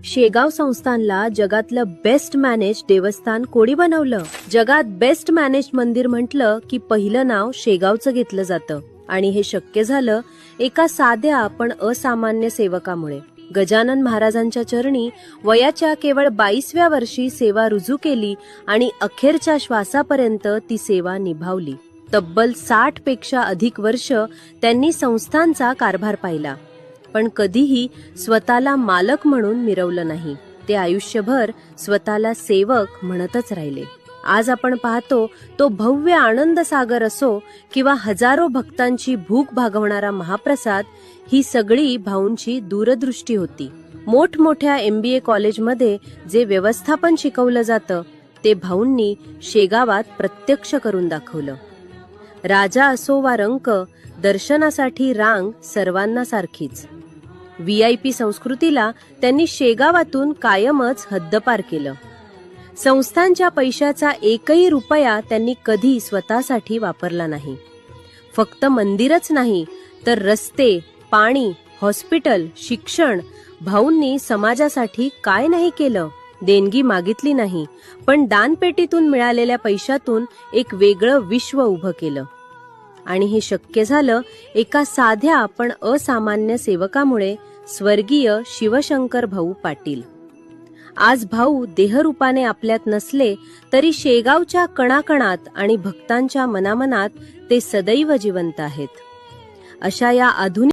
शेगाव संस्थानला जगातलं best manage देवस्थान कोणी बनवलं? जगात बेस्ट मॅनेज मंदिर म्हटलं की पहिलं नाव शेगावचं घेतलं जातं. आणि हे शक्य झालं एका साध्या पण असामान्य सेवकामुळे. गजानन महाराजांच्या चरणी वयाच्या केवळ 22व्या वर्षी सेवा रुजू केली आणि अखेरच्या श्वासापर्यंत ती सेवा निभावली. तब्बल 60 पेक्षा अधिक वर्ष त्यांनी संस्थानचा कारभार पाहिला, पण कधीही स्वतःला मालक म्हणून मिरवलं नाही. ते आयुष्यभर स्वतःला सेवक म्हणतच राहिले. आज आपण पाहतो तो भव्य आनंद सागर असो किंवा हजारो भक्तांची भूक भागवणारा महाप्रसाद, ही सगळी भाऊंची दूरदृष्टी होती. मोठमोठ्या MBA कॉलेजमध्ये जे व्यवस्थापन शिकवलं जातं ते भाऊंनी शेगावात प्रत्यक्ष करून दाखवलं. राजा असो वा रंक, दर्शनासाठी रांग सर्वांना सारखीच. VIP संस्कृतीला त्यांनी शेगावातून कायमच हद्दपार केलं. संस्थांच्या पैशाचा एकही रुपया त्यांनी कधी स्वतःसाठी वापरला नाही. फक्त मंदिरच नाही तर रस्ते, पाणी, हॉस्पिटल, शिक्षण, भाऊंनी समाजासाठी काय नाही केलं? देणगी मागितली नाही, पण दानपेटीतून मिळालेल्या पैशातून एक वेगळं विश्व उभं केलं. आणि हे शक्य झालं एका साध्या पण असामान्य सेवकामुळे, स्वर्गीय शिवशंकर भाऊ पाटील. आज भाऊ देहरूपाने आपल्यात नसले तरी शेगावच्या कणाकणात आणि भक्तांच्या मनामनात ते सदैव जिवंत आहेत. अशा या आधुनिक